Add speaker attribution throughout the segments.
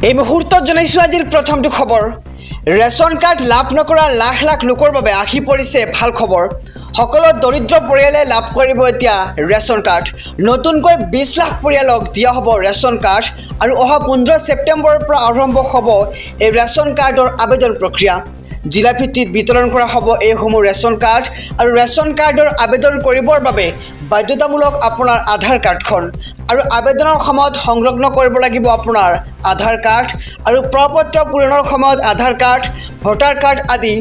Speaker 1: এই মুহূৰ্তত জনাইছোঁ আজিৰ প্ৰথমটো খবৰ। ৰেচন কাৰ্ড লাভ নকৰা লাখ লাখ লোকৰ বাবে আহি পৰিছে ভাল খবৰ। সকলো দৰিদ্ৰ পৰিয়ালে লাভ কৰিব এতিয়া ৰেচন কাৰ্ড। নতুনকৈ 20 লাখ পৰিয়ালক দিয়া হ'ব ৰেচন কাৰ্ড আৰু অহা 15 ছেপ্টেম্বৰৰ পৰা আৰম্ভ হ'ব এই ৰেচন কাৰ্ডৰ আবেদন প্ৰক্ৰিয়া। জিলা ভিত্তিত বিতৰণ কৰা হ'ব এইসমূহ ৰেচন কাৰ্ড আৰু ৰেচন কাৰ্ডৰ আবেদন কৰিবৰ বাবে বাধ্যতামূলক আপোনাৰ আধাৰ কাৰ্ডখন আৰু আবেদনৰ সময়ত সংলগ্ন কৰিব লাগিব আপোনাৰ আধাৰ কাৰ্ড আৰু প্ৰপত্ৰ পূৰণৰ সময়ত আধাৰ কাৰ্ড, ভোটাৰ কাৰ্ড আদি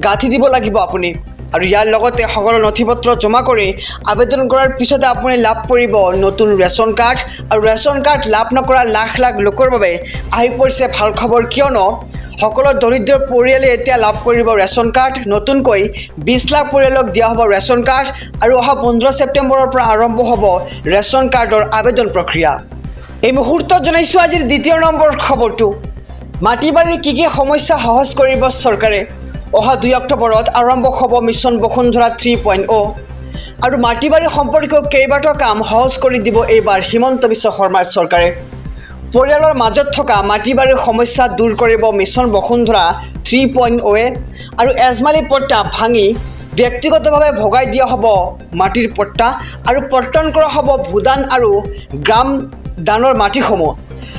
Speaker 1: গাঁঠি দিব লাগিব আপুনি। আৰু ইয়াৰ লগতে সকলো নথিপত্ৰ জমা কৰি আবেদন কৰাৰ পিছতে আপুনি লাভ কৰিব নতুন ৰেচন কাৰ্ড আৰু ৰেচন কাৰ্ড লাভ নকৰা লাখ লাখ লোকৰ বাবে আহি পৰিছে ভাল খবৰ, কিয়নো সকলো দৰিদ্ৰ পৰিয়ালে এতিয়া লাভ কৰিব ৰেচন কাৰ্ড। নতুনকৈ 20 লাখ পৰিয়ালক দিয়া হ'ব ৰেচন কাৰ্ড আৰু অহা 15 ছেপ্টেম্বৰৰ পৰা আৰম্ভ হ'ব ৰেচন কাৰ্ডৰ আবেদন প্ৰক্ৰিয়া। এই মুহূৰ্তত জনাইছোঁ আজিৰ দ্বিতীয় নম্বৰ খবৰটো। মাটি বাৰীৰ কি সমস্যা সহজ কৰিব চৰকাৰে। অহা 2 অক্টোবৰত আৰম্ভ হ'ব মিছন বসুন্ধৰা 3.0 আৰু মাটি বাৰী সম্পৰ্কীয় কেইবাটাও কাম সহজ কৰি দিব এইবাৰ হিমন্ত বিশ্ব শৰ্মাৰ চৰকাৰে। পৰিয়ালৰ মাজত থকা মাটি বাৰীৰ সমস্যা দূৰ কৰিব মিছন বসুন্ধৰা 3.0 আৰু এজমালি পট্টা ভাঙি ব্যক্তিগতভাৱে ভগাই দিয়া হ'ব মাটিৰ পট্টা আৰু পট্টন কৰা হ'ব ভূদান আৰু গ্ৰাম দানৰ মাটিসমূহ।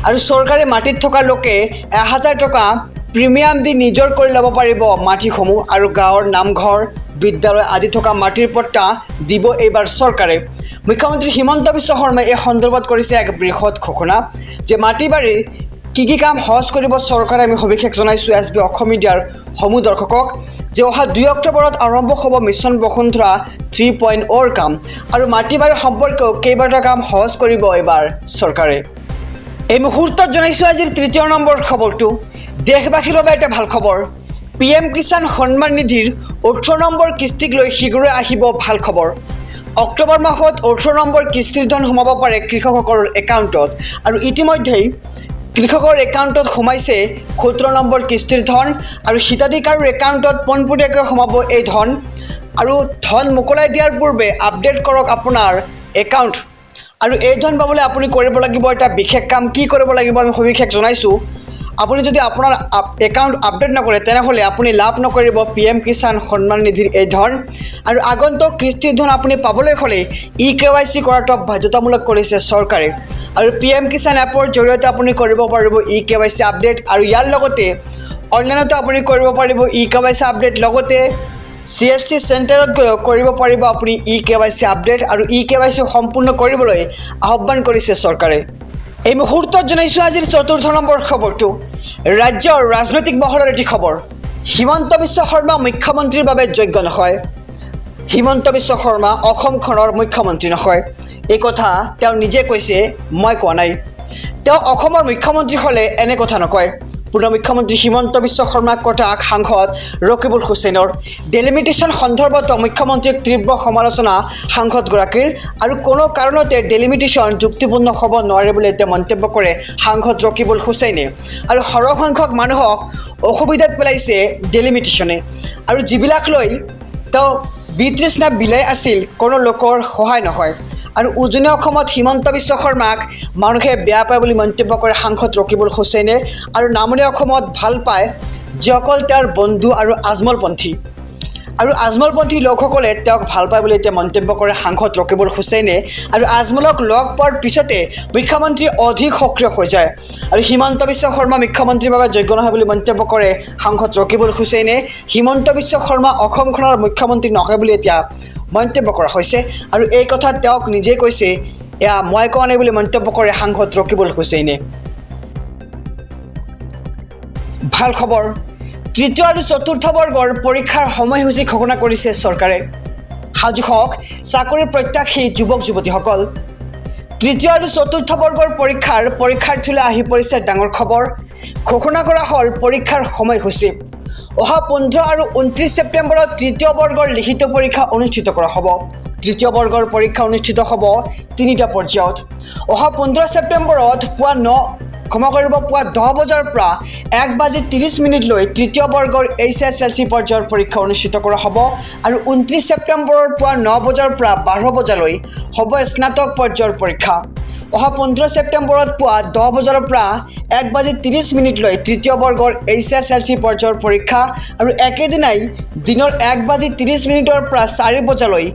Speaker 1: আৰু চৰকাৰী মাটিত থকা লোকে 1000 টকা প্ৰিমিয়াম দি নিজৰ কৰি ল'ব পাৰিব মাটিসমূহ আৰু গাঁৱৰ নামঘৰ, বিদ্যালয় আদি থকা মাটিৰ পট্টা দিব এইবাৰ চৰকাৰে। মুখ্যমন্ত্ৰী হিমন্ত বিশ্ব শৰ্মাই এই সন্দৰ্ভত কৰিছে এক বৃহৎ ঘোষণা যে মাটি বাৰীৰ কি কাম সহজ কৰিব চৰকাৰে। আমি সবিশেষ জনাইছোঁ SB অসম মিডিয়াৰ সমূহ দৰ্শকক যে অহা 2 অক্টোবৰত আৰম্ভ হ'ব মিছন বসুন্ধৰা 3.0 কাম আৰু মাটি বাৰীৰ সম্পৰ্কীয় কেইবাটাও কাম সহজ কৰিব এইবাৰ চৰকাৰে। এই মুহূৰ্তত জনাইছোঁ আজিৰ তৃতীয় নম্বৰ খবৰটো। দেশবাসীৰ বাবে এটা ভাল খবৰ। PM কিষাণ সন্মান নিধিৰ 18 নম্বৰ কিস্তিক লৈ শীঘ্ৰে আহিব ভাল খবৰ। অক্টোবৰ মাহত 18 নম্বৰ কিস্তিৰ ধন সোমাব পাৰে কৃষকসকলৰ একাউণ্টত আৰু ইতিমধ্যেই কৃষকৰ একাউণ্টত সোমাইছে 17 নম্বৰ কিস্তিৰ ধন আৰু হিতাধিকাৰীৰ একাউণ্টত পোনপটীয়াকৈ সোমাব এই ধন। আৰু ধন মোকলাই দিয়াৰ পূৰ্বে আপডেট কৰক আপোনাৰ একাউণ্ট আৰু এই ধন পাবলৈ আপুনি কৰিব লাগিব এটা বিশেষ কাম। কি কৰিব লাগিব আমি সবিশেষ জনাইছোঁ। আপুনি যদি আপোনাৰ একাউণ্ট আপডেট নকৰে তেনেহ'লে আপুনি লাভ নকৰিব PM কিষাণ সন্মান নিধিৰ এই ধন। আৰু আগন্তুক কিস্তিৰ ধন আপুনি পাবলৈ হ'লে EKYC কৰাটো বাধ্যতামূলক কৰিছে চৰকাৰে। আৰু PM কিষাণ এপৰ জৰিয়তে আপুনি কৰিব পাৰিব EKYC আপডেট আৰু ইয়াৰ লগতে অনলাইনতো আপুনি কৰিব পাৰিব EKYC আপডেট। লগতে CSC চেণ্টাৰত গৈ কৰিব পাৰিব আপুনি EKYC আপডেট আৰু EKYC সম্পূৰ্ণ কৰিবলৈ আহ্বান কৰিছে চৰকাৰে। এই মুহূৰ্তত জনাইছোঁ আজিৰ চতুৰ্থ নম্বৰ খবৰটো। ৰাজ্যৰ ৰাজনৈতিক মহলৰ এটি খবৰ। হিমন্ত বিশ্ব শৰ্মা মুখ্যমন্ত্ৰীৰ বাবে যোগ্য নহয়। হিমন্ত বিশ্ব শৰ্মা অসমখনৰ মুখ্যমন্ত্ৰী নহয়, এই কথা তেওঁ নিজে কৈছে, মই কোৱা নাই। তেওঁ অসমৰ মুখ্যমন্ত্ৰী হ'লে এনে কথা নকয়। পূৰ্ণ মুখ্যমন্ত্ৰী হিমন্ত বিশ্ব শৰ্মাক কথা সাংসদ ৰকিবুল হুছেইনৰ। ডেলিমিটেশ্যন সন্দৰ্ভত মুখ্যমন্ত্ৰীক তীব্ৰ সমালোচনা সাংসদগৰাকীৰ আৰু কোনো কাৰণতে ডেলিমিটেশ্যন যুক্তিপূৰ্ণ হ'ব নোৱাৰে বুলি তেওঁ মন্তব্য কৰে সাংসদ ৰকিবুল হুছেইনে। আৰু সৰহসংখ্যক মানুহক অসুবিধাত পেলাইছে ডেলিমিটেশ্যনে আৰু যিবিলাক লৈ তেওঁ বিতৃষ্ণা বিলাই আছিল কোনো লোকৰ সহায় নহয়। আৰু উজনি অসমত হিমন্ত বিশ্ব শৰ্মাক মানুহে বেয়া পায় বুলি মন্তব্য কৰে সাংসদ ৰকিবুল হুছেইনে। আৰু নামনি অসমত ভাল পায় যিসকল তেওঁৰ বন্ধু আৰু আজমলপন্থী লোকসকলে তেওঁক ভাল পায় বুলি এতিয়া মন্তব্য কৰে সাংসদ ৰকিবুল হুছেইনে। আৰু আজমলক লগ পোৱাৰ পিছতে মুখ্যমন্ত্ৰী অধিক সক্ৰিয় হৈ যায় আৰু হিমন্ত বিশ্ব শৰ্মা মুখ্যমন্ত্ৰীৰ বাবে যোগ্য নহয় বুলি মন্তব্য কৰে সাংসদ ৰকিবুল হুছেইনে। হিমন্ত বিশ্ব শৰ্মা অসমখনৰ মুখ্যমন্ত্ৰী নহয় বুলি এতিয়া মন্তব্য কৰা হৈছে আৰু এই কথা তেওঁক নিজেই কৈছে, এয়া মই কোৱা নাই বুলি মন্তব্য কৰে সাংসদ ৰকিবুল হুছেইনে। ভাল খবৰ। তৃতীয় আৰু চতুৰ্থ বৰ্গৰ পৰীক্ষাৰ সময়সূচী ঘোষণা কৰিছে চৰকাৰে। সাজু হওক চাকৰিৰ প্ৰত্যাশী যুৱক যুৱতীসকল। তৃতীয় আৰু চতুৰ্থ বৰ্গৰ পৰীক্ষাৰ্থীলৈ আহি পৰিছে ডাঙৰ খবৰ। ঘোষণা কৰা হ'ল পৰীক্ষাৰ সময়সূচী। অহা 15 আৰু 29 ছেপ্টেম্বৰত তৃতীয় বৰ্গৰ লিখিত পৰীক্ষা অনুষ্ঠিত কৰা হ'ব। তৃতীয় বৰ্গৰ পৰীক্ষা অনুষ্ঠিত হ'ব 3টা পৰ্যায়ত। অহা 15 ছেপ্টেম্বৰত পুৱা 10 বজাৰ পৰা 1:30 লৈ তৃতীয় বৰ্গৰ HSLC পৰ্যায়ৰ পৰীক্ষা অনুষ্ঠিত কৰা হ'ব আৰু 29 ছেপ্টেম্বৰৰ পুৱা 9 বজাৰ পৰা 12 বজালৈ হ'ব স্নাতক পৰ্যায়ৰ পৰীক্ষা। অহা 15 ছেপ্টেম্বৰত পুৱা 10 বজাৰ পৰা 1:30 লৈ তৃতীয় বৰ্গৰ HSLC পৰ্যায়ৰ পৰীক্ষা আৰু একেদিনাই দিনৰ 1:30 পৰা 4 বজালৈ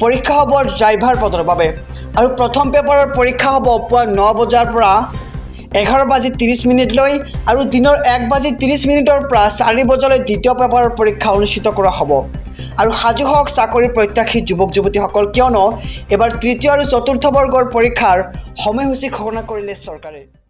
Speaker 1: পৰীক্ষা হ'ব ড্ৰাইভাৰ পদৰ বাবে আৰু প্ৰথম পেপাৰৰ পৰীক্ষা হ'ব পুৱা 9 বজাৰ পৰা 11:30 লৈ আৰু দিনৰ 1:30 পৰা 4 বজালৈ দ্বিতীয় পেপাৰৰ পৰীক্ষা অনুষ্ঠিত কৰা হ'ব আৰু সাজু হওক চাকৰি প্ৰত্যাশী যুৱক যুৱতীসকল কিয়নো এবাৰ তৃতীয় আৰু চতুৰ্থ বৰ্গৰ পৰীক্ষাৰ সময়সূচী ঘোষণা কৰিলে চৰকাৰে।